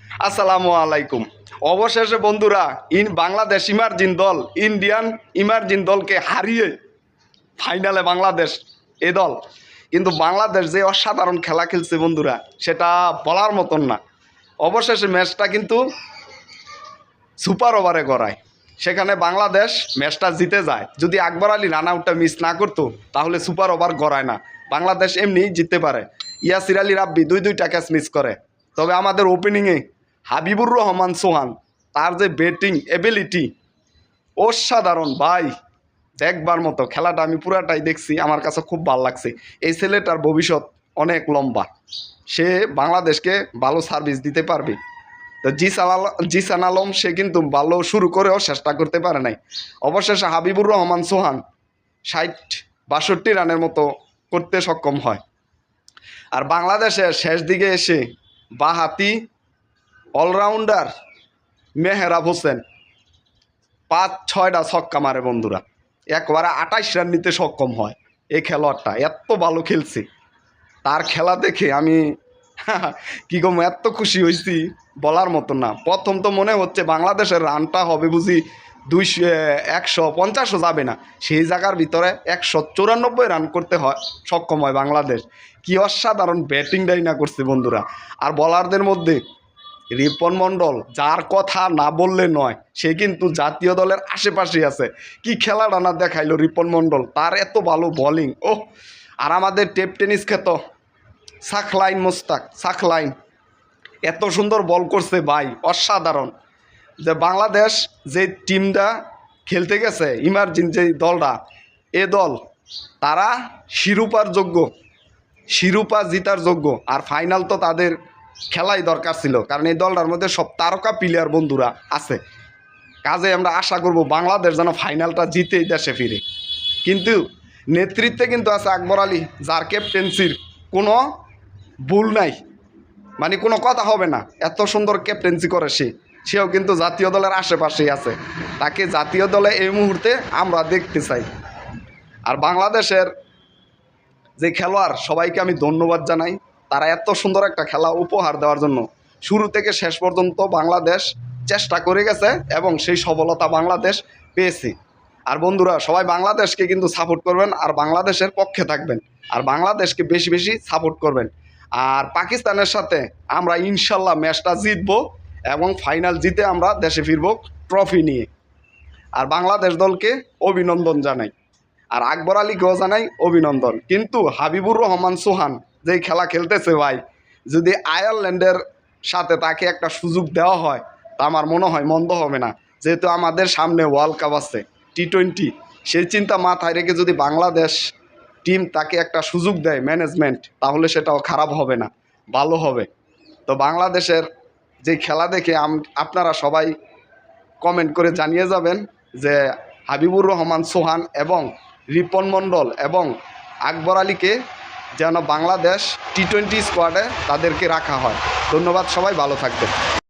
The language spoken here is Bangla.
আসসালামু আলাইকুম। অবশেষে বন্ধুরা বাংলাদেশ ইমার্জিন দল ইন্ডিয়ান ইমার্জিন দলকে হারিয়ে ফাইনালে বাংলাদেশ এ দল। কিন্তু বাংলাদেশ যে অসাধারণ খেলা খেলছে বন্ধুরা, সেটা বলার মতন না। অবশেষে ম্যাচটা কিন্তু সুপার ওভারে গড়ায়, সেখানে বাংলাদেশ ম্যাচটা জিতে যায়। যদি আকবর আলী রান আউটটা মিস না করতো তাহলে সুপার ওভার গড়ায় না, বাংলাদেশ এমনি জিততে পারে। ইয়াসির আলী রাব্বি দুইটা ক্যাচ মিস করে। তবে আমাদের ওপেনিংয়ে হাবিবুর রহমান সোহান, তার যে ব্যাটিং এবিলিটি অসাধারণ ভাই, দেখবার মতো। খেলাটা আমি পুরাটাই দেখছি, আমার কাছে খুব ভালো লাগছে। এই ছেলেটার ভবিষ্যৎ অনেক লম্বা, সে বাংলাদেশকে ভালো সার্ভিস দিতে পারবে। তো জিসান আলম সে কিন্তু ভালো শুরু করেও চেষ্টা করতে পারে নাই। অবশেষে হাবিবুর রহমান সোহান 60-62 রানের মতো করতে সক্ষম হয়। আর বাংলাদেশের শেষ দিকে এসে বাহাতি অলরাউন্ডার মেহরাব হোসেন 5-6টা ছক্কা মারে বন্ধুরা, একবারে 28 রান নিতে সক্ষম হয়। এই খেলোয়াড়টা এত ভালো খেলছে, তার খেলা দেখে আমি কি গো এত খুশি হয়েছি বলার মতো না। প্রথম তো মনে হচ্ছে বাংলাদেশের রানটা হবে বুঝি 150ও যাবে না, সেই জায়গার ভিতরে 194 রান করতে হয় সক্ষম হয় বাংলাদেশ। কি অসাধারণ ব্যাটিংটাই না করছে বন্ধুরা। আর বলারদের মধ্যে রিপন মণ্ডল, যার কথা না বললে নয়, সে কিন্তু জাতীয় দলের আশেপাশেই আছে। কি খেলাটা না দেখাইলো রিপন মণ্ডল, তার এত ভালো বোলিং। ও আর আমাদের টেপ টেনিস খ্যাত সাকলাইন এত সুন্দর বল করছে ভাই, অসাধারণ। যে বাংলাদেশ যে টিমটা খেলতে গেছে ইমার্জিন যে দলটা, এ দল তারা শিরোপা জিতার যোগ্য। আর ফাইনাল তো তাদের খেলাই দরকার ছিল, কারণ এই দলটার মধ্যে সব তারকা প্লেয়ার বন্ধুরা আছে। কাজে আমরা আশা করব বাংলাদেশ যেন ফাইনালটা জিতেই দেশে ফিরে। কিন্তু নেতৃত্বে কিন্তু আছে আকবর আলী, যার ক্যাপ্টেন্সির কোনো ভুল নাই, মানে কোনো কথা হবে না। এত সুন্দর ক্যাপ্টেন্সি করে সেও কিন্তু জাতীয় দলের আশেপাশেই আছে। তাকে জাতীয় দলে এই মুহূর্তে আমরা দেখতে চাই। আর বাংলাদেশের যে খেলোয়াড়, সবাইকে আমি ধন্যবাদ জানাই। তারা এত সুন্দর একটা খেলা উপহার দেওয়ার জন্য শুরু থেকে শেষ পর্যন্ত বাংলাদেশ চেষ্টা করে গেছে এবং সেই সফলতা বাংলাদেশ পেয়েছে। আর বন্ধুরা সবাই বাংলাদেশকে কিন্তু সাপোর্ট করবেন, আর বাংলাদেশের পক্ষে থাকবেন, আর বাংলাদেশকে বেশি বেশি সাপোর্ট করবেন। আর পাকিস্তানের সাথে আমরা ইনশাল্লাহ ম্যাচটা জিতবো এবং ফাইনাল জিতে আমরা দেশে ফিরব ট্রফি নিয়ে। আর বাংলাদেশ দলকে অভিনন্দন জানাই, আর আকবর আলীকেও জানাই অভিনন্দন। কিন্তু হাবিবুর রহমান সোহান যেই খেলা খেলতেছে ভাই, যদি আয়ারল্যান্ডের সাথে তাকে একটা সুযোগ দেওয়া হয় তা আমার মনে হয় মন্দ হবে না। যেহেতু আমাদের সামনে ওয়ার্ল্ড কাপ আছে, T20, সেই চিন্তা মাথায় রেখে যদি বাংলাদেশ টিম তাকে একটা সুযোগ দেয় ম্যানেজমেন্ট, তাহলে সেটাও খারাপ হবে না, ভালো হবে। তো বাংলাদেশের যে খেলা দেখে আপনারা সবাই কমেন্ট করে জানিয়ে যাবেন যে হাবিবুর রহমান সোহান এবং রিপন মণ্ডল এবং আকবর আলীকে যেন বাংলাদেশ T20 স্কোয়াডে তাদেরকে রাখা হয়। ধন্যবাদ, সবাই ভালো থাকবেন।